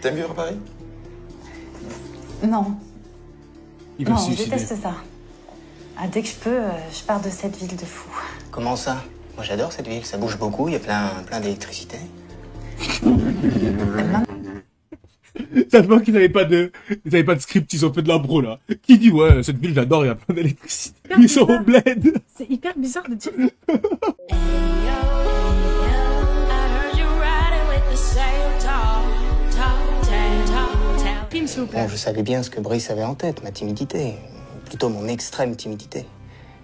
T'aimes vivre à Paris? Non. Il va se Non, je suicider. déteste ça. Ah, dès que je peux, je pars de cette ville de fou. Comment ça? Moi j'adore cette ville, ça bouge beaucoup, il y a plein d'électricité. Ça se voit qu'ils n'avaient pas de script, ils ont fait de l'impro là. Qui dit ouais, cette ville j'adore, il y a plein d'électricité. Ils sont au bled. C'est hyper bizarre de dire. S'il vous plaît. Bon, je savais bien ce que Brice avait en tête, ma timidité. Plutôt mon extrême timidité.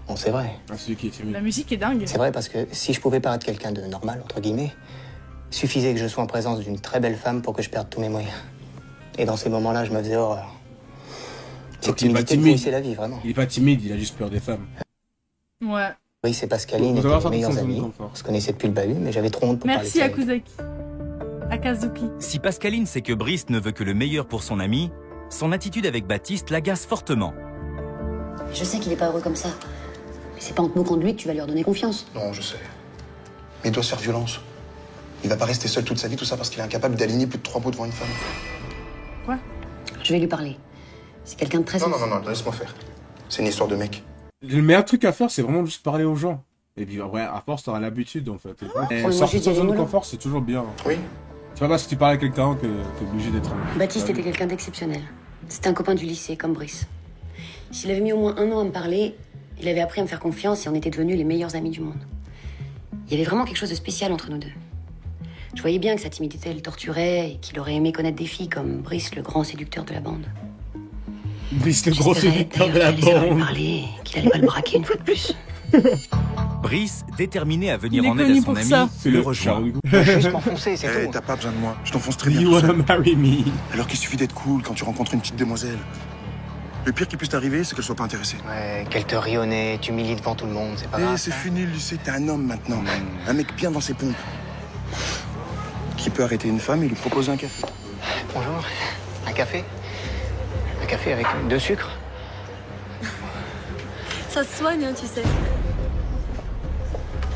Bon, c'est vrai. Ah, celui qui est timide. La musique est dingue. C'est vrai parce que si je pouvais paraître quelqu'un de normal, entre guillemets, suffisait que je sois en présence d'une très belle femme pour que je perde tous mes moyens. Et dans ces moments-là, je me faisais horreur. Cette Donc, il est pas timidité me timide. pourrissait la vie, vraiment. Il est pas timide, il a juste peur des femmes. Ouais. Brice et Pascaline Vous étaient avez mes sorti meilleurs son zone de amis. confort. On se connaissait depuis le bahut, mais j'avais trop honte pour Merci parler de ça. Akuzaki. Akazuki. Si Pascaline sait que Brice ne veut que le meilleur pour son ami, son attitude avec Baptiste l'agace fortement. Je sais qu'il est pas heureux comme ça. Mais c'est pas en te moquant de lui que tu vas lui redonner confiance. Non, je sais. Mais il doit se faire violence. Il va pas rester seul toute sa vie, tout ça parce qu'il est incapable d'aligner plus de 3 mots devant une femme. Quoi? Je vais lui parler. C'est quelqu'un de très Non, sensible. non, laisse-moi faire. C'est une histoire de mec. Le meilleur truc à faire, c'est vraiment juste parler aux gens. Et puis après, à force, t'auras l'habitude en fait. Et moi, sortir j'ai de son zone de dit confort, c'est toujours bien. Oui. C'est pas parce que tu parles à quelqu'un que t'es obligé d'être un... Baptiste était quelqu'un d'exceptionnel. C'était un copain du lycée, comme Brice. S'il avait mis au moins 1 an à me parler, il avait appris à me faire confiance et on était devenus les meilleurs amis du monde. Il y avait vraiment quelque chose de spécial entre nous deux. Je voyais bien que sa timidité le torturait et qu'il aurait aimé connaître des filles comme Brice, le grand séducteur de la bande. Brice, le gros J'espérais séducteur de la d'ailleurs qu'il allait lui bande. parler et qu'il allait pas le braquer une fois de plus. Brice, déterminé à venir Il est en aide connu à son pour ami, ça. C'est le le rejoint. Charles. Juste m'enfoncer, c'est Eh, tout. t'as pas besoin de moi. Je t'enfonce très bien You tout wanna seul. marry me? Alors qu'il suffit d'être cool quand tu rencontres une petite demoiselle. Le pire qui puisse t'arriver, c'est qu'elle soit pas intéressée. Ouais, qu'elle te rie au nez, t'humilie devant tout le monde, c'est pas Eh, grave. c'est ça. fini, lycée, t'es un homme maintenant. Un mec bien dans ses pompes. Qui peut arrêter une femme et lui proposer un café. Bonjour, un café? Un café avec 2 sucres? Ça se soigne, hein, tu sais.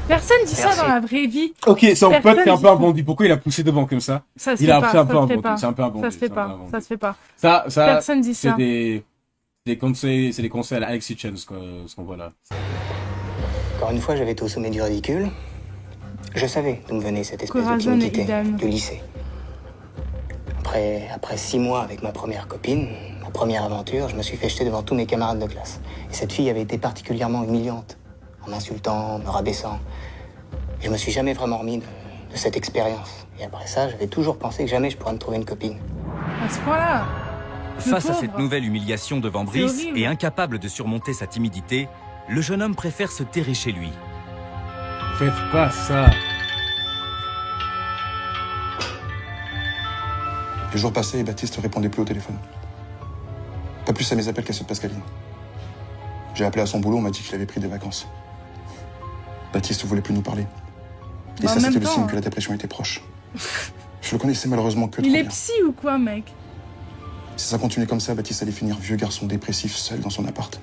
Personne dit ça Merci. dans la vraie vie. Ok, son Personne pote qui est un dit peu ça. un bandit. Pourquoi il a poussé devant comme ça? Ça se Il fait a pas. pris un peu Ça un se fait bandit. pas. C'est un peu un bandit. Ça se fait c'est un peu un pas. bandit. Ça se fait pas. Ça, Personne dit c'est ça. des conseils, c'est des conseils à la Alexis Chen, ce qu'on voit là. Encore une fois, j'avais tout sommé du ridicule. Je savais d'où me venait cette espèce de Corazon et timidité Idan. du lycée. Après 6 mois avec ma première copine, ma première aventure, je me suis fait jeter devant tous mes camarades de classe. Et cette fille avait été particulièrement humiliante, en m'insultant, me rabaissant. Et je me suis jamais vraiment remis de cette expérience. Et après ça, j'avais toujours pensé que jamais je pourrais me trouver une copine. À ce point-là. Face à pauvre. cette nouvelle humiliation devant C'est Brice horrible. et incapable de surmonter sa timidité, le jeune homme préfère se terrer chez lui. Faites pas ça. Les jours passaient et Baptiste ne répondait plus au téléphone. Pas plus à mes appels qu'à ceux de Pascaline. J'ai appelé à son boulot, on m'a dit qu'il avait pris des vacances. Baptiste ne voulait plus nous parler. Et Bah, en ça, même c'était le temps, signe hein. que la dépression était proche. Je le connaissais malheureusement que trop Il est bien. psy ou quoi, mec? Si ça continuait comme ça, Baptiste allait finir vieux garçon dépressif seul dans son appart.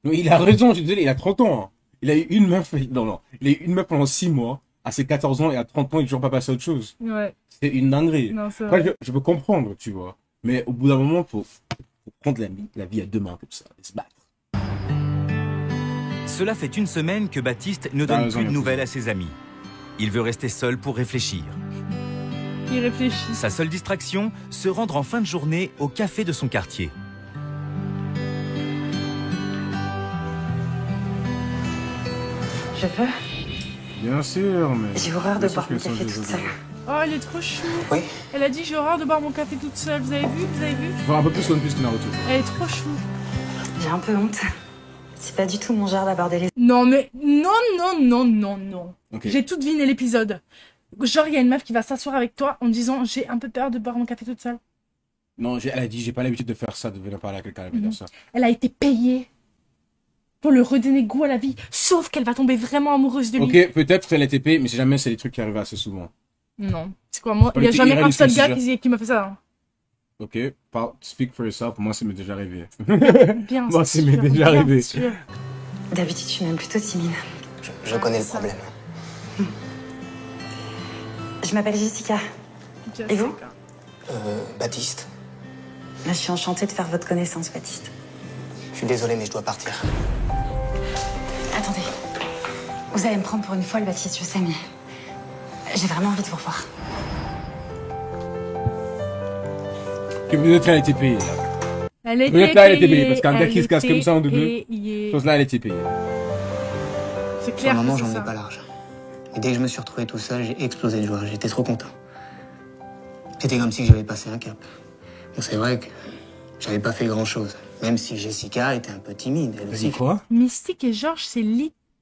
Mais il a raison, je suis désolé, il a 30 ans. Hein. Il a eu une meuf, non. Il a eu une meuf pendant 6 mois. À ses 14 ans et à 30 ans, il est toujours pas passé à autre chose. Ouais. C'est une dinguerie. Non, c'est Après, vrai. je peux comprendre, tu vois. Mais au bout d'un moment, faut prendre la vie à 2 mains comme ça et se battre. Cela fait une semaine que Baptiste ne T'as donne raison, plus de il y a nouvelles à ses amis. Il veut rester seul pour réfléchir. Il réfléchit. Sa seule distraction, se rendre en fin de journée au café de son quartier. Je peux? Bien sûr, mais... J'ai horreur de Bien sûr boire que mon ça, café je toute sais. seule. Oh, elle est trop chou. Oui. Elle a dit j'ai horreur de boire mon café toute seule. Vous avez vu? Vous avez vu? Je vais voir un peu plus One Piece que Naruto. Elle est trop chou. J'ai un peu honte. C'est pas du tout mon genre d'aborder les... Non, mais non. Ok. J'ai tout deviné l'épisode. Genre, il y a une meuf qui va s'asseoir avec toi en disant j'ai un peu peur de boire mon café toute seule. Non, elle a dit, j'ai pas l'habitude de faire ça, de venir parler à quelqu'un, elle va dire ça. Elle a été payée pour le redonner goût à la vie. Sauf qu'elle va tomber vraiment amoureuse de lui. Ok, peut-être qu'elle a été payée, mais c'est jamais, c'est des trucs qui arrivent assez souvent. Non. C'est quoi, moi? pas Il y a été jamais un seul irréaliste, gars qui m'a fait ça. hein. Ok, speak for yourself, moi ça m'est déjà arrivé. Bien, Moi, c'est c'est m'est sûr, déjà bien arrivé. sûr. D'habitude, je suis même plutôt timide. Je connais le ça. problème. Je m'appelle Jessica. Et vous? Baptiste. Je suis enchantée de faire votre connaissance, Baptiste. Je suis désolé, mais je dois partir. Attendez. Vous allez me prendre pour une folle, Baptiste, je sais, mais j'ai vraiment envie de vous revoir. Que vous êtes là, elle était payée. Là. Elle était Vous êtes là, elle était payée. Parce qu'un gars qui se casse était comme ça en double, payée. chose là, elle était payée. C'est Pour clair. le moment, que c'est j'en ai ça. pas large. Et dès que je me suis retrouvé tout seul, j'ai explosé de joie. J'étais trop content. C'était comme si j'avais passé un cap. Bon, c'est vrai que j'avais pas fait grand-chose. Même si Jessica était un peu timide, elle T'as aussi. dit quoi? Mystique et George, c'est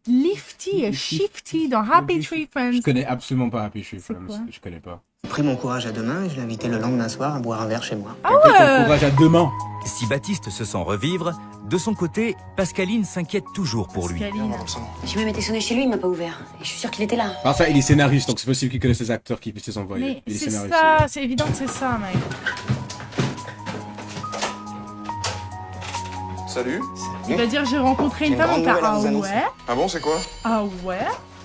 Lifty et Shifty dans Happy Tree Friends. Je connais absolument pas Happy Tree C'est Friends. quoi Je connais pas. J'ai pris mon courage à deux mains et je l'ai invité le lendemain soir à boire un verre chez moi. Ah Ton ouais. courage à deux mains. Si Baptiste se sent revivre, de son côté, Pascaline s'inquiète toujours pour lui. Pascaline. Dans le salon. J'ai même été sonné chez lui, il m'a pas ouvert. Et je suis sûre qu'il était là. Alors ça, il est scénariste, donc c'est possible qu'il connaisse les acteurs qui puissent les envoyer. Mais Il est c'est scénariste. ça, c'est évident que c'est ça, mec. Salut. Il va dire j'ai rencontré une J'ai une femme, on grande fait nouvelle à ah vous annoncer. ouais, Ah bon, c'est quoi? ah ouais.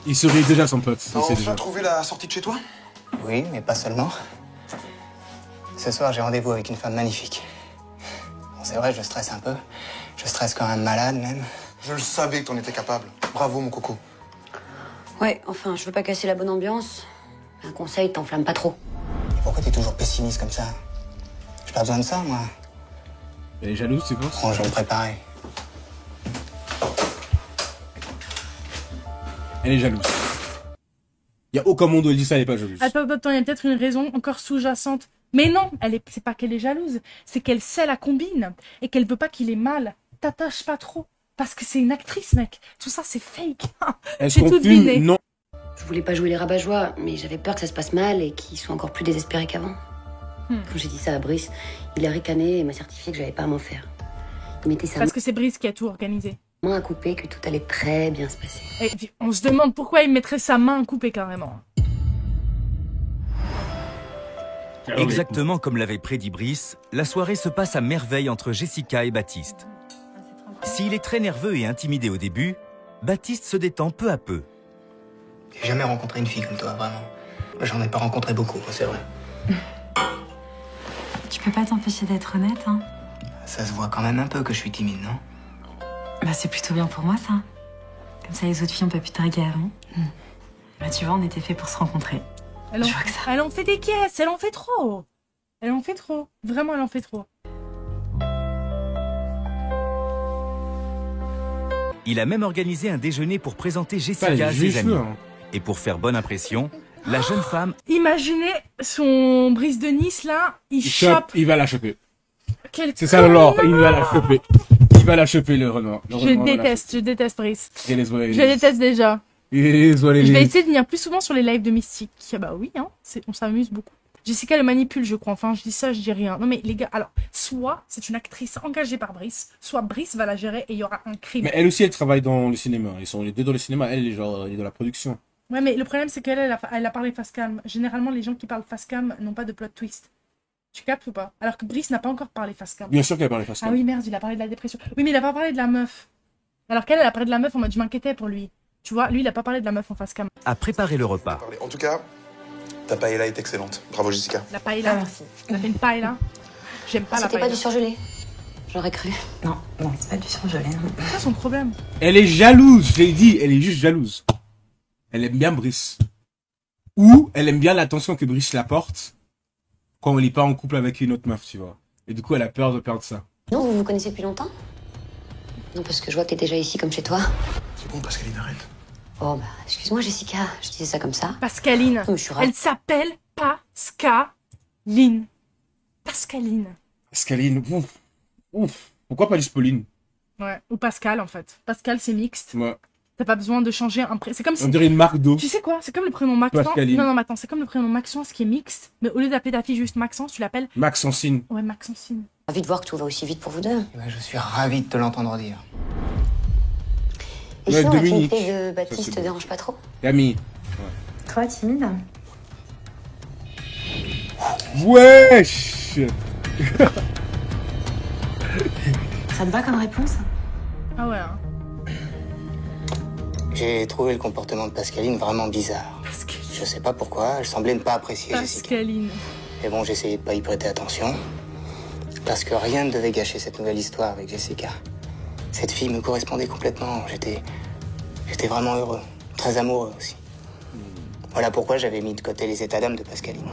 Il serait déjà son pote, T'as il sait déjà. enfin trouvé la sortie de chez toi? Oui, mais pas seulement. Ce soir, j'ai rendez-vous avec une femme magnifique. Bon, c'est vrai, je stresse un peu. Je stresse quand même malade, même. Je le savais que t'en étais capable. Bravo, mon coco. Ouais, enfin, je veux pas casser la bonne ambiance. Un conseil, t'enflamme pas trop. Et pourquoi t'es toujours pessimiste comme ça? J'ai pas besoin de ça, moi. Elle est jalouse, tu penses? Bon, je vais me préparer. Elle est jalouse. Il y a aucun monde où elle dit ça, elle est pas jalouse. Attends, il y a peut-être une raison encore sous-jacente. Mais non, c'est pas qu'elle est jalouse, c'est qu'elle sait la combine et qu'elle veut pas qu'il ait mal. T'attaches pas trop. Parce que c'est une actrice, mec. Tout ça, c'est fake. Elle j'ai tout confine, deviné. non. Je voulais pas jouer les rabat-joie, mais j'avais peur que ça se passe mal et qu'ils soient encore plus désespérés qu'avant. Quand j'ai dit ça à Brice, il a ricané et m'a certifié que j'avais pas à m'en faire. Il mettait sa Parce que c'est Brice qui a tout organisé. main à couper, que tout allait très bien se passer. Et puis, on se demande pourquoi il mettrait sa main coupée carrément. Exactement comme l'avait prédit Brice, la soirée se passe à merveille entre Jessica et Baptiste. S'il est très nerveux et intimidé au début, Baptiste se détend peu à peu. J'ai jamais rencontré une fille comme toi, vraiment. J'en ai pas rencontré beaucoup, c'est vrai. Tu peux pas t'empêcher d'être honnête, hein? Ça se voit quand même un peu que je suis timide, non? Bah c'est plutôt bien pour moi, ça. Comme ça, les autres filles ont pas pu te draguer avant. Bah tu vois, on était fait pour se rencontrer. Elle en, Je vois que ça. elle en fait des caisses, elle en fait trop. Elle en fait trop. Vraiment, elle en fait trop. Il a même organisé un déjeuner pour présenter Putain, Jessica elle à a ses les amis. cheveux, hein. Et pour faire bonne impression, la jeune femme Imaginez son Brice de Nice, là, il chope. Il va la choper. Quel C'est ça le lore, il va la choper. Il va la choper, le Renoir. Le Je Renoir va la déteste Brice. choper. Et les oies- Je le déteste déjà. et les oies- Je vais essayer de venir plus souvent sur les lives de Mystique. Ah bah oui, hein, on s'amuse beaucoup. Jessica le manipule, je crois. Enfin, je dis ça, je dis rien. Non mais les gars, alors, soit c'est une actrice engagée par Brice, soit Brice va la gérer et il y aura un crime. Mais elle aussi, elle travaille dans le cinéma. Ils sont les deux dans le cinéma. Elle est genre, elle est dans la production. Ouais, mais le problème c'est qu'elle elle a parlé face cam. Généralement, les gens qui parlent face cam n'ont pas de plot twist. Tu captes ou pas? Alors que Brice n'a pas encore parlé face cam. Bien sûr qu'elle parle face Ah oui, merde, il a parlé de la dépression. Oui, mais il a pas parlé de la meuf. Alors qu'elle, elle a parlé de la meuf en mode je m'inquiétais pour lui. Tu vois, lui, il a pas parlé de la meuf en face cam. a préparé le repas. En tout cas, ta paella est excellente. Bravo, Jessica. La paella. merci. Elle a fait une paella. J'aime pas la C'était paella. pas du surgelé. J'aurais cru. Non, c'est pas du surgelé. Non. C'est ça son problème. Elle est jalouse, je l'ai dit. Elle est juste jalouse. Elle aime bien Brice. Ou elle aime bien l'attention que Brice la porte quand elle est pas en couple avec une autre meuf, tu vois. Et du coup, elle a peur de perdre ça. Non, vous vous connaissez depuis longtemps? Non, parce que je vois que t'es déjà ici comme chez toi. C'est bon, Pascaline, arrête. Oh, bah, excuse-moi, Jessica, je disais ça comme ça. Pascaline. Non, mais je suis ravie. Elle s'appelle Pascaline. Pascaline. Pascaline, ouf. Ouf. Pourquoi pas juste Pauline? Ouais. Ou Pascal, en fait. Pascal, c'est mixte. Ouais. T'as pas besoin de changer un prénom. C'est comme On si... dirait une marque d'eau. Tu sais quoi? C'est comme le prénom Maxence. Pascaline. Non, mais attends, c'est comme le prénom Maxence qui est mixte. Mais au lieu d'appeler ta fille juste Maxence, tu l'appelles... Maxencine. Ouais, Maxencine. Envie de voir que tout va aussi vite pour vous deux. Eh ben, je suis ravi de te l'entendre dire. Et Ouais, sinon, la Dominique. timidité de Ça, Baptiste c'est te bon. dérange pas trop? Camille. Toi, timide? Wesh. Ça te va comme réponse? Ah ouais, hein. J'ai trouvé le comportement de Pascaline vraiment bizarre. Pascaline. Je sais pas pourquoi, elle semblait ne pas apprécier Jessica. Pascaline. Et bon, j'essayais de pas y prêter attention. Parce que rien ne devait gâcher cette nouvelle histoire avec Jessica. Cette fille me correspondait complètement. J'étais vraiment heureux. Très amoureux aussi. Voilà pourquoi j'avais mis de côté les états d'âme de Pascaline.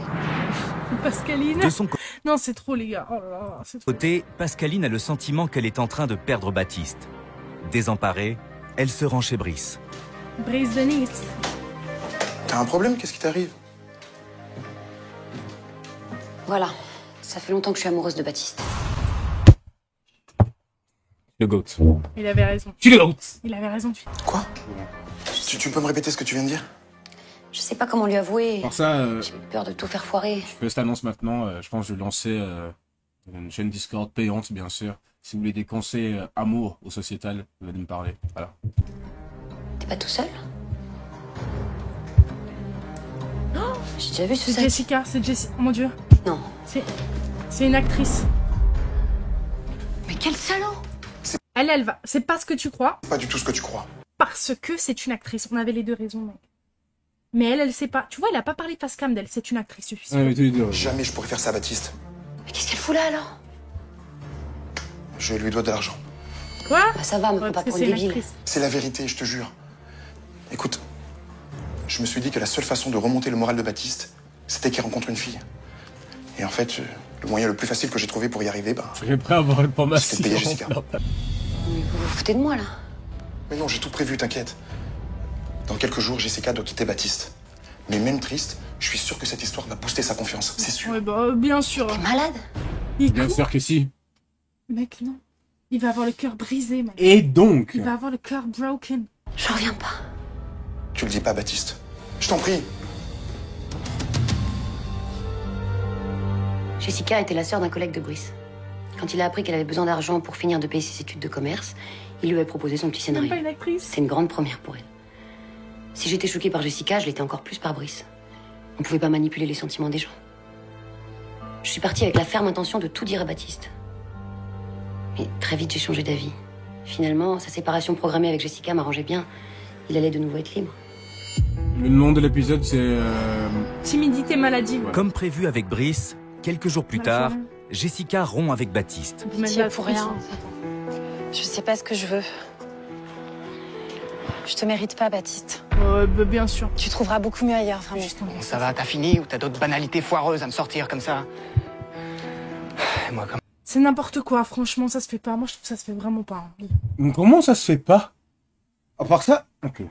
Pascaline. De son Non, c'est trop, les gars. Oh là là, c'est trop. côté, Pascaline a le sentiment qu'elle est en train de perdre Baptiste. Désemparée, elle se rend chez Brice. Brice de Nice. T'as un problème? Qu'est-ce qui t'arrive? Voilà. Ça fait longtemps que je suis amoureuse de Baptiste. Le GOAT. Il avait raison. Tu le GOAT. Il avait raison, tu. Quoi? Tu peux me répéter ce que tu viens de dire? Je sais pas comment lui avouer. Pour ça, J'ai peur de tout faire foirer. je fais cette annonce maintenant. Je pense que je vais lancer une chaîne Discord payante, bien sûr. Si vous voulez des conseils amour au sociétal, vous allez me parler. Voilà. T'es pas tout seul? J'ai déjà vu ce C'est sac. Jessica, c'est Jessica. Oh mon dieu. Non. C'est une actrice. Mais quel salaud! Elle va. C'est pas ce que tu crois. Pas du tout ce que tu crois. Parce que c'est une actrice. On avait les deux raisons, mec. Mais elle sait pas. Tu vois, elle a pas parlé face cam d'elle. C'est une actrice, je suis sûre. Ouais, mais tous les deux. Jamais je pourrais faire ça, Baptiste. Mais qu'est-ce qu'elle fout là alors? Je lui dois de l'argent. Quoi? Bah ça va, me Ouais, prends pas parce que pour c'est une une débile. actrice. C'est la vérité, je te jure. Écoute, je me suis dit que la seule façon de remonter le moral de Baptiste, c'était qu'il rencontre une fille. Et en fait, le moyen le plus facile que j'ai trouvé pour y arriver, bah... Je serais prêt à avoir une formation. C'était payer Jessica. Mais vous vous foutez de moi là? Mais non, j'ai tout prévu, t'inquiète. Dans quelques jours, Jessica doit quitter Baptiste. Mais même triste, je suis sûr que cette histoire va booster sa confiance, c'est sûr. Ouais, bah, bien sûr. T'es malade? Il Bien court. sûr que si. Mec, non. Il va avoir le cœur brisé, mec. Et donc, Il va avoir le cœur broken. J'en reviens pas. Tu le dis pas, Baptiste. Je t'en prie. Jessica était la sœur d'un collègue de Brice. Quand il a appris qu'elle avait besoin d'argent pour finir de payer ses études de commerce, il lui avait proposé son petit Même pas scénario. une actrice. C'est une grande première pour elle. Si j'étais choquée par Jessica, je l'étais encore plus par Brice. On pouvait pas manipuler les sentiments des gens. Je suis partie avec la ferme intention de tout dire à Baptiste. Mais très vite, j'ai changé d'avis. Finalement, sa séparation programmée avec Jessica m'arrangeait bien. Il allait de nouveau être libre. le nom de l'épisode, c'est... Timidité maladive. Comme prévu avec Brice, quelques jours plus tard, Jessica rompt avec Baptiste. Pitié pour rien. Je sais pas ce que je veux. Je te mérite pas, Baptiste. Ouais, bah, bien sûr. Tu trouveras beaucoup mieux ailleurs, vraiment. Bon, ça va, t'as fini ou t'as d'autres banalités foireuses à me sortir comme ça? Moi, comme... C'est n'importe quoi, franchement, ça se fait pas. Moi, je trouve que ça se fait vraiment pas. Hein. Comment ça se fait pas? À part ça... Ok.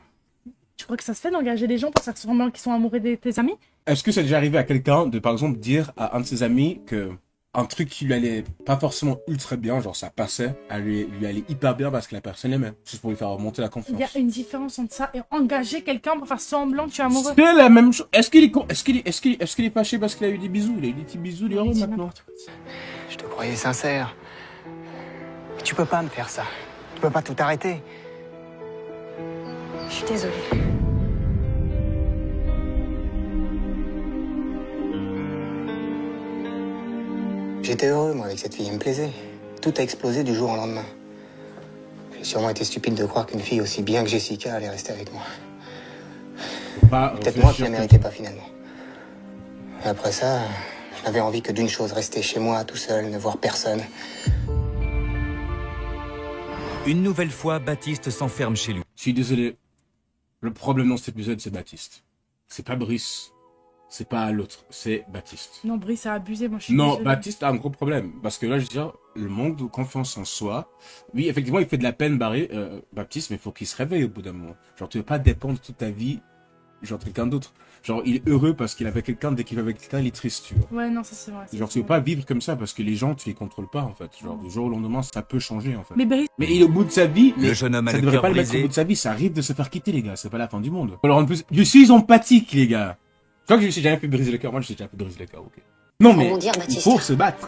Tu crois que ça se fait d'engager des gens pour faire semblant qu'ils sont amoureux de tes amis? Est-ce que c'est déjà arrivé à quelqu'un de, par exemple, dire à un de ses amis que un truc qui lui allait pas forcément ultra bien, genre ça passait, lui allait hyper bien parce que la personne l'aimait, juste pour lui faire remonter la confiance? Il y a une différence entre ça et engager quelqu'un pour faire semblant que tu es amoureux. C'est la même chose. Est-ce qu'il est con? Est-ce qu'il est fâché parce qu'il a eu des bisous? Il a eu des petits bisous, il est heureux dis maintenant. n'importe quoi. Je te croyais sincère. Mais tu peux pas me faire ça. Tu peux pas tout arrêter. Je suis désolée. J'étais heureux, moi, avec cette fille. Elle me plaisait. Tout a explosé du jour au lendemain. J'ai sûrement été stupide de croire qu'une fille aussi bien que Jessica allait rester avec moi. Peut-être moi qui la méritais pas, finalement. Et après ça, je n'avais envie que d'une chose, rester chez moi, tout seul, ne voir personne. Une nouvelle fois, Baptiste s'enferme chez lui. Je suis désolé. Le problème dans cet épisode, c'est Baptiste. C'est pas Brice. C'est pas l'autre. C'est Baptiste. Non, Brice a abusé, moi je suis Non, désolée. Baptiste a un gros problème. Parce que là, je veux dire, le manque de confiance en soi. Oui, effectivement, il fait de la peine, Baptiste, mais il faut qu'il se réveille au bout d'un moment. Genre, tu veux pas dépendre toute ta vie, genre, de quelqu'un d'autre. Genre, il est heureux parce qu'il est avec quelqu'un, dès qu'il est avec quelqu'un, il est triste, tu vois. Ouais, non, ça c'est vrai. Genre, tu veux pas vivre comme ça parce que les gens, tu les contrôles pas, en fait. Genre, du jour au lendemain, ça peut changer, en fait. Mais Brice, Mais il est au bout de sa vie. Le mais jeune homme a ça le devrait cœur pas le mettre au brisé. bout de sa vie. Ça arrive de se faire quitter, les gars. C'est pas la fin du monde. Faut le rendre plus... Je suis empathique, les gars. Tu vois que je me suis jamais fait briser le cœur. Moi, je me suis déjà fait briser le cœur, ok. Non, mais Rebondir, il Baptiste. faut se battre.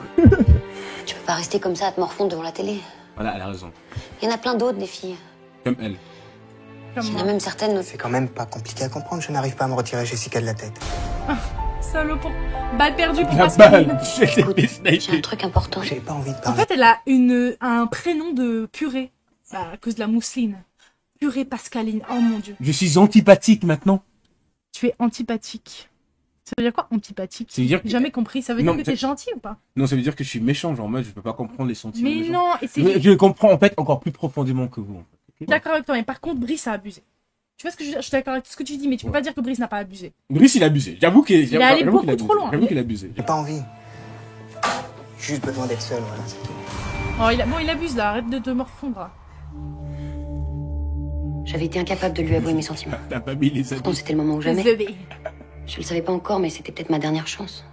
Tu peux pas rester comme ça à te morfondre devant la télé. Voilà, elle a raison. Il y en a plein d'autres, des filles. Comme elle. comme Il y en moi. a même certaines... C'est quand même pas compliqué à comprendre. Je n'arrive pas à me retirer Jessica de la tête. Salaud pour... Balle perdue pour La Pascaline. balle. J'ai Écoute, été j'ai un snipé. truc important. J'ai pas envie de En parler. fait, elle a un prénom de purée. Bah, à cause de la mousseline. Purée Pascaline. Oh mon dieu. Je suis antipathique maintenant. Tu es antipathique. Ça veut dire quoi, antipathique? Ça veut dire que... J'ai jamais compris. Ça veut Non, dire que t'es gentil ou pas? Non, ça veut dire que je suis méchant, genre, moi, je peux pas comprendre les sentiments des Mais gens. non, et c'est... Je comprends, en fait, encore plus profondément que vous, en fait. Je suis d'accord avec toi, mais par contre, Brice a abusé. Tu vois ce que je veux dire? Je suis d'accord avec ce que tu dis, mais tu peux pas dire que Brice n'a pas abusé. Brice, il a abusé. J'avoue qu'il est allé beaucoup trop loin. J'avoue qu'il a abusé. J'ai pas envie. J'ai juste besoin d'être seul, voilà, c'est tout. Oh, il abuse là, arrête de te morfondre. J'avais été incapable de lui avouer mes sentiments. Ta famille, les Pourtant, amis. c'était le moment ou jamais. Bébé. Je le savais pas encore, mais c'était peut-être ma dernière chance.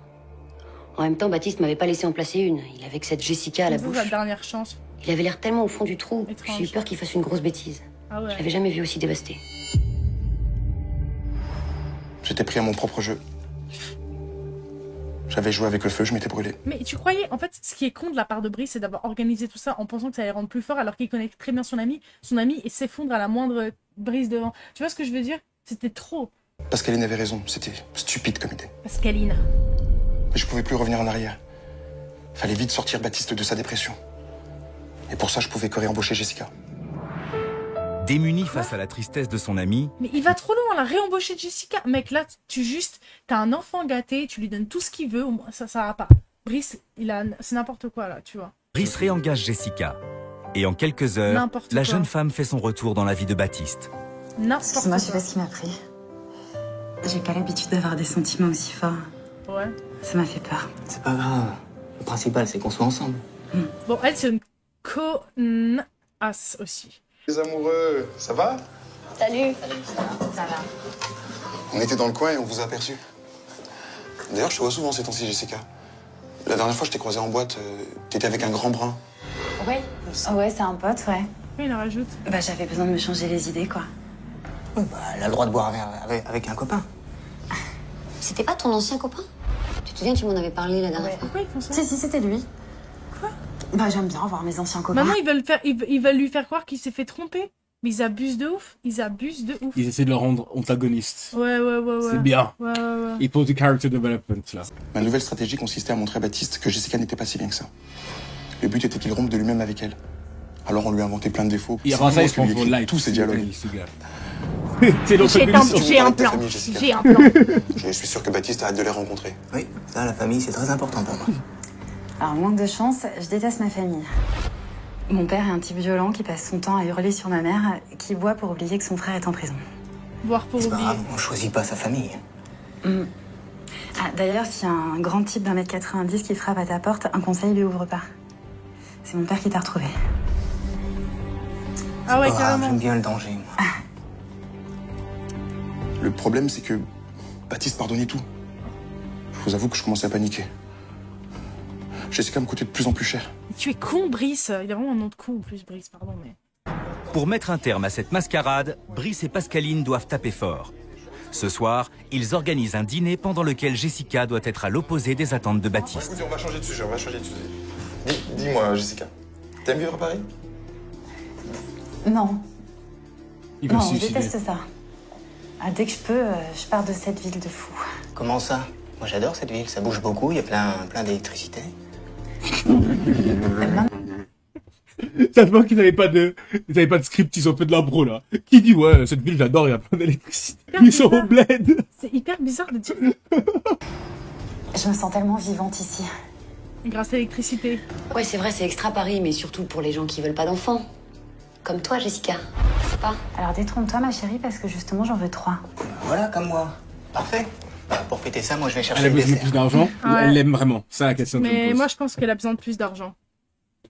En même temps, Baptiste m'avait pas laissé en placer une. Il avait que cette Jessica à la C'est bouche. la dernière chance. Il avait l'air tellement au fond du trou. Étrange. J'ai eu peur qu'il fasse une grosse bêtise. Ah ouais. Je l'avais jamais vu aussi dévasté. J'étais pris à mon propre jeu. J'avais joué avec le feu, je m'étais brûlé. Mais tu croyais, en fait, ce qui est con de la part de Brice, c'est d'avoir organisé tout ça en pensant que ça allait rendre plus fort, alors qu'il connaît très bien son ami et s'effondre à la moindre brise de vent. Tu vois ce que je veux dire? C'était trop. Pascaline avait raison, c'était stupide comme idée. Pascaline. Mais je pouvais plus revenir en arrière. Fallait vite sortir Baptiste de sa dépression. Et pour ça, je pouvais que réembaucher Jessica. Démuni face à la tristesse de son ami, Mais il va trop loin, là, réembaucher Jessica. Mec, là, t'as un enfant gâté, tu lui donnes tout ce qu'il veut, au moins, ça va pas. Brice, c'est n'importe quoi, là, tu vois. Brice réengage Jessica. Et en quelques heures, N'importe la quoi. jeune femme fait son retour dans la vie de Baptiste. N'importe Excuse-moi, je sais quoi. pas ce qui m'a pris. J'ai pas l'habitude d'avoir des sentiments aussi forts. Ouais. Ça m'a fait peur. C'est pas grave. Le principal, c'est qu'on soit ensemble. Bon, elle, c'est une connasse aussi. Les amoureux, ça va? Salut. Ça va. On était dans le coin et on vous a aperçu. D'ailleurs, je te vois souvent ces temps-ci, Jessica. La dernière fois, je t'ai croisé en boîte, t'étais avec un grand brun. Ouais, c'est un pote, ouais. Oui, il en rajoute. Bah, j'avais besoin de me changer les idées, quoi. Oui, bah, elle a le droit de boire avec un copain. C'était pas ton ancien copain? Tu te souviens, tu m'en avais parlé la dernière fois? Pourquoi ils font ça? Si, c'était lui. Quoi? Bah, j'aime bien voir mes anciens copains. Maintenant, ils veulent lui faire croire qu'il s'est fait tromper. Mais ils abusent de ouf. Ils abusent de ouf. Ils essaient de le rendre antagoniste. Ouais. C'est bien. Ouais. Ils posent du character development, là. Ma nouvelle stratégie consistait à montrer à Baptiste que Jessica n'était pas si bien que ça. Le but était qu'il rompe de lui-même avec elle. Alors on lui a inventé plein de défauts. Il C'est rend ça, moi il se qui prend lui ai pour écrit light. tous ces dialogues. Ce gars. C'est l'antagoniste. J'ai un avec ta plan. famille, Jessica. J'ai un plan. Je suis sûr que Baptiste a hâte de les rencontrer. Oui, ça, la famille, c'est très important pour moi. Alors, manque de chance, je déteste ma famille. Mon père est un type violent qui passe son temps à hurler sur ma mère, qui boit pour oublier que son frère est en prison. Boire pour C'est pas oublier. grave, on choisit pas sa famille. Ah, d'ailleurs, s'il y a un grand type d'1m90 qui frappe à ta porte, un conseil, lui ouvre pas. C'est mon père qui t'a retrouvé. Ah ouais, Pas grave, carrément. j'aime bien le danger, moi. Le problème, c'est que Baptiste pardonnait tout. Je vous avoue que je commençais à paniquer. Jessica me coûtait de plus en plus cher. Tu es con, Brice. Il a vraiment un nom de con en plus, Brice, pardon, mais... Pour mettre un terme à cette mascarade, Brice et Pascaline doivent taper fort. Ce soir, ils organisent un dîner pendant lequel Jessica doit être à l'opposé des attentes de Baptiste. Écoutez, on va changer de sujet, Dis-moi, Jessica, t'aimes vivre à Paris? Non, Il va non, se je suicider. déteste ça. Ah, dès que je peux, je pars de cette ville de fou. Comment ça? Moi, j'adore cette ville, ça bouge beaucoup, il y a plein d'électricité. Ça se voit qu'ils n'avaient pas de script, ils ont fait de l'impro, là. Qui dit, ouais, cette ville, j'adore, il y a plein d'électricité. Ils sont au bled. C'est hyper bizarre de dire Je me sens tellement vivante ici. grâce à l'électricité. Ouais, c'est vrai, c'est extra Paris, mais surtout pour les gens qui veulent pas d'enfants. Comme toi, Jessica. C'est pas? Alors détrompe-toi, ma chérie, parce que justement, j'en veux 3. Voilà, comme moi. Parfait. Bah, pour fêter ça, moi, je vais chercher Elle a le besoin de dessert. plus d'argent ou Ouais. elle l'aime vraiment? C'est la question que je me Mais pose. moi, je pense qu'elle a besoin de plus d'argent.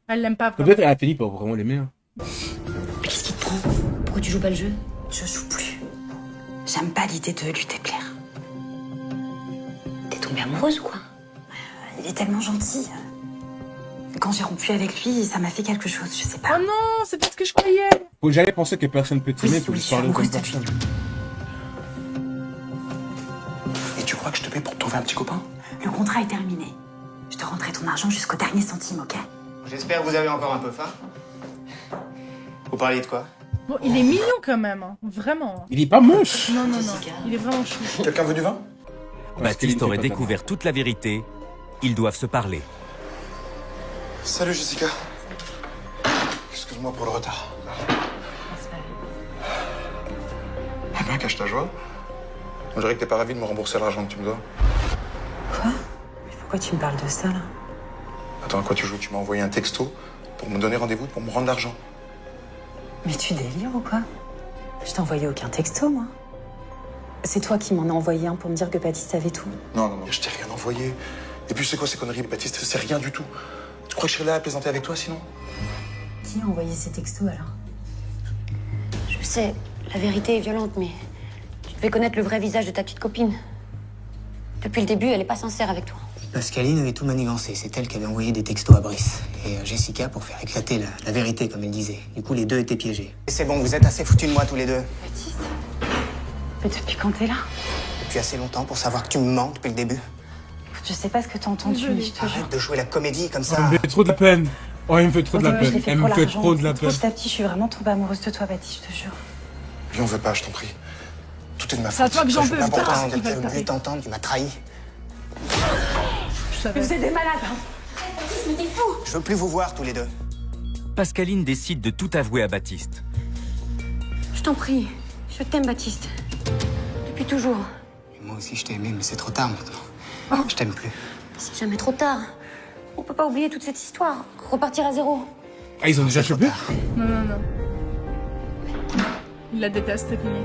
Elle l'aime pas vraiment. Peut-être elle a fini pour vraiment l'aimer. Hein. Qu'est-ce qui te prend? Pourquoi tu joues pas le jeu? Je joue plus. J'aime pas l'idée de lui déplaire. T'es tombée amoureuse ou quoi? Il est tellement gentil. Quand j'ai rompu avec lui, ça m'a fait quelque chose, je sais Oh pas. non, c'est pas ce que je croyais. Faut jamais penser que personne peut t'aimer, faut Oui, juste je suis parler aux bonnes amoureuse de lui. personnes. Et tu crois que je te paie pour te trouver un petit copain? Le contrat est terminé. Je te rendrai ton argent jusqu'au dernier centime, ok? J'espère que vous avez encore un peu faim. Vous parliez de quoi? Bon, il est mignon quand même, hein. Vraiment. Il est pas moche. Non, Jessica. il est vraiment chou. Quelqu'un veut du vin? Baptiste aurait découvert toute la vérité. Ils doivent se parler. Salut Jessica. Excuse-moi pour le retard. Eh bien, cache ta joie. On dirait que t'es pas ravi de me rembourser l'argent que tu me dois. Quoi? Mais pourquoi tu me parles de ça, là? Attends, à quoi tu joues? Tu m'as envoyé un texto pour me donner rendez-vous, pour me rendre l'argent. Mais tu délires ou quoi? Je t'ai envoyé aucun texto, moi. C'est toi qui m'en as envoyé un pour me dire que Baptiste avait tout. Non, non, non, je t'ai rien envoyé. Et puis c'est quoi ces conneries, Baptiste? C'est rien du tout. Tu crois que je serais là à plaisanter avec toi sinon? Qui a envoyé ces textos, alors? Je sais, la vérité est violente, mais tu devais connaître le vrai visage de ta petite copine. Depuis le début, elle est pas sincère avec toi. Pascaline avait tout manigancé. C'est elle qui avait envoyé des textos à Brice. Et Jessica pour faire éclater la vérité, comme elle disait. Du coup, les deux étaient piégés. Et c'est bon, vous êtes assez foutus de moi tous les deux. Baptiste? Mais depuis quand t'es là? Depuis assez longtemps pour savoir que tu me mens depuis le début. Je sais pas ce que t'as entendu, mais je te jure. Arrête de jouer la comédie comme Il ça. me fait trop de la peine. Oh, il me fait trop de la Ouais, je l'ai peine. fait Elle pour me fait l'argent. trop de la peine. Petit à petit, je suis vraiment tombée amoureuse de toi, Baptiste, je te jure. Lui, on veut pas, je t'en prie. Tout est de ma faute. C'est à toi que j'en veux, Pas putain. pourtant, Il va t'as le voulu taper. t'entendre, tu m'as trahi. Je savais. Vous êtes des malades, hein? Je veux plus vous voir tous les deux. Pascaline décide de tout avouer à Baptiste. Je t'en prie, je t'aime, Baptiste. Depuis toujours. Et moi aussi, je t'ai aimé, mais c'est trop tard maintenant. Je t'aime plus. C'est jamais trop tard. On peut pas oublier toute cette histoire. Repartir à zéro. Ah, ils ont déjà chopé? Non, non, non. Il la déteste, c'est fini.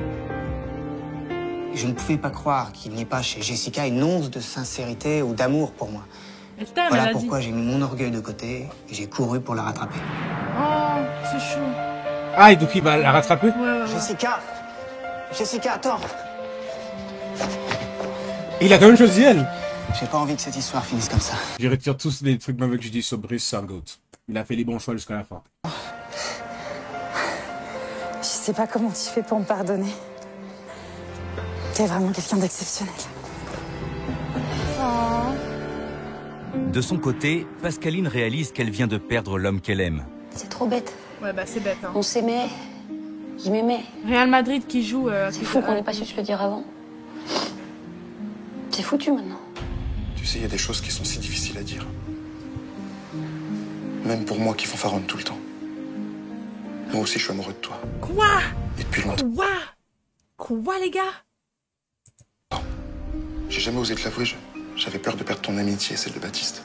Je ne pouvais pas croire qu'il n'y ait pas chez Jessica une once de sincérité ou d'amour pour moi. Elle t'aime, elle Voilà a dit. pourquoi j'ai mis mon orgueil de côté et j'ai couru pour la rattraper. Oh, c'est chaud. Ah, et donc il va la rattraper? Ouais, ouais, ouais. Jessica Jessica, attends. Il a quand même choisi elle. J'ai pas envie que cette histoire finisse comme ça. Je retire tous les trucs mauvais que je dis sur Brice, c'est un goat. Il a fait les bons choix jusqu'à la fin. Je sais pas comment tu fais pour me pardonner. T'es vraiment quelqu'un d'exceptionnel. De son côté, Pascaline réalise qu'elle vient de perdre l'homme qu'elle aime. C'est trop bête. Ouais, bah c'est bête, hein. On s'aimait. Il m'aimait. Real Madrid qui joue... C'est fou qu'on n'ait pas su se le dire avant. C'est foutu maintenant. Tu sais, il y a des choses qui sont si difficiles à dire. Même pour moi qui fanfaronne tout le temps. Moi aussi, je suis amoureux de toi. Quoi? Et depuis longtemps. Quoi, les gars? J'ai jamais osé te l'avouer. J'avais peur de perdre ton amitié, celle de Baptiste.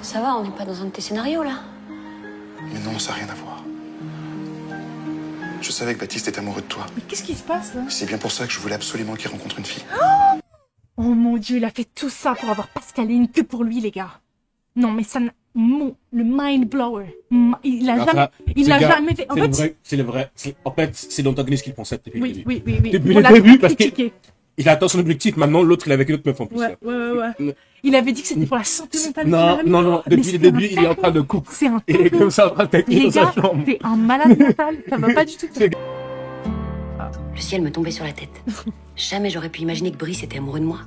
Ça va, on n'est pas dans un de tes scénarios, là. Mais non, ça n'a rien à voir. Je savais que Baptiste était amoureux de toi. Mais qu'est-ce qui se passe, là? C'est bien pour ça que je voulais absolument qu'il rencontre une fille. Oh mon Dieu, il a fait tout ça pour avoir Pascaline que pour lui, les gars. Non, mais ça... Le mind blower. Il a jamais fait... En fait, c'est le vrai. En fait, c'est l'antagoniste qui pense ça depuis le début. oui. Depuis On le l'a début, parce critiqué. qu'il a atteint son objectif. Maintenant, l'autre, il est avec une autre meuf en plus. Ouais. Il avait dit que c'était pour la santé mentale. Non. Depuis le début, il est en train de couper. C'est un... Il est comme ça en train de têter Les dans sa gars, chambre. c'est un malade mental. Ça va pas du tout. Le ciel me tombait sur la tête. Jamais j'aurais pu imaginer que Brice était amoureux de moi.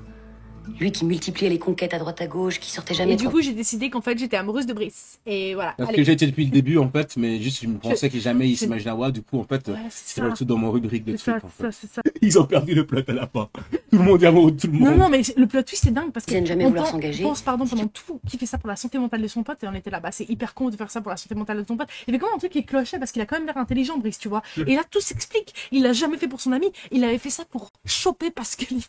Lui qui multipliait les conquêtes à droite à gauche, qui sortait jamais Et du trop. coup, j'ai décidé qu'en fait, j'étais amoureuse de Brice. Et voilà. Parce allez. que j'ai été depuis le début, en fait, mais juste, je me pensais que jamais il s'imaginait avoir. Du coup, en fait, Ouais, c'est c'était ça. le tout dans mon rubrique de C'est trucs, ça, en c'est fait. ça, c'est ça. Ils ont perdu le plot à la fin. Tout le monde est amoureux de tout le monde. Non, mais le plot twist c'est dingue parce que Ils aiment jamais on vouloir pense- s'engager. on pense pendant tout qu'il fait ça pour la santé mentale de son pote et on était là, bah c'est hyper con de faire ça pour la santé mentale de son pote. Il y avait quand même un truc qui clochait parce qu'il a quand même l'air intelligent, Brice, tu vois. Et là tout s'explique. Il l'a jamais fait pour son ami, il avait fait ça pour choper Pascaline.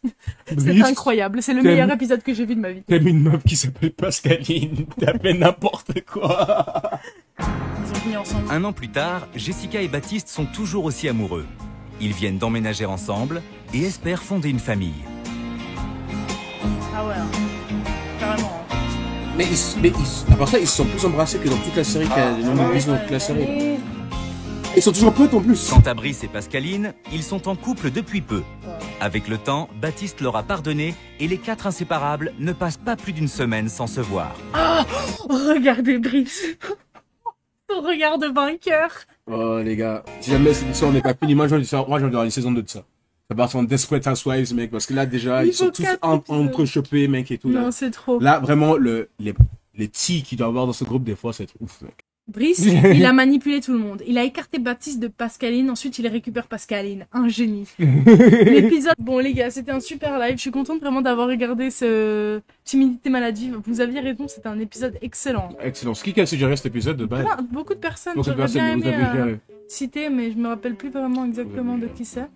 C'est Brice, incroyable, c'est le t'aimes- meilleur épisode que j'ai vu de ma vie. T'aimes une meuf qui s'appelle Pascaline. T'as fait n'importe quoi. Ils ont fini ensemble. Un an plus tard, Jessica et Baptiste sont toujours aussi amoureux. Ils viennent d'emménager ensemble et espèrent fonder une famille. Ah ouais, hein. Carrément. hein. Mais à part ça, ils se sont plus embrassés que dans toute la série, qu'il y a les nombreux bisous dans toute la série. Ils sont toujours potes en plus. Quant à Brice et Pascaline, ils sont en couple depuis peu. Avec le temps, Baptiste leur a pardonné et les quatre inséparables ne passent pas plus d'une semaine sans se voir. Regardez Brice. Son regard de vainqueur. Oh les gars, si jamais cette histoire n'est pas finie, moi j'ai envie d'avoir une saison 2 de ça. Ça part sur Desperate Housewives, mec, parce que là déjà, Il ils sont faut tous quatre entrechoppés, mec, et tout. Non, Là, c'est trop. là vraiment, les tea qu'il doit avoir dans ce groupe, des fois, c'est ouf, mec. Brice, il a manipulé tout le monde. Il a écarté Baptiste de Pascaline, ensuite il récupère Pascaline. Un génie. L'épisode... Bon les gars, c'était un super live. Je suis contente vraiment d'avoir regardé ce Timidité maladive. Vous aviez raison, c'était un épisode excellent. Excellent. Ce qui a suggéré cet épisode de base. Beaucoup de personnes, Beaucoup de j'aurais bien personnes, vous aimé avez géré. citer, mais je me rappelle plus vraiment exactement de qui c'est.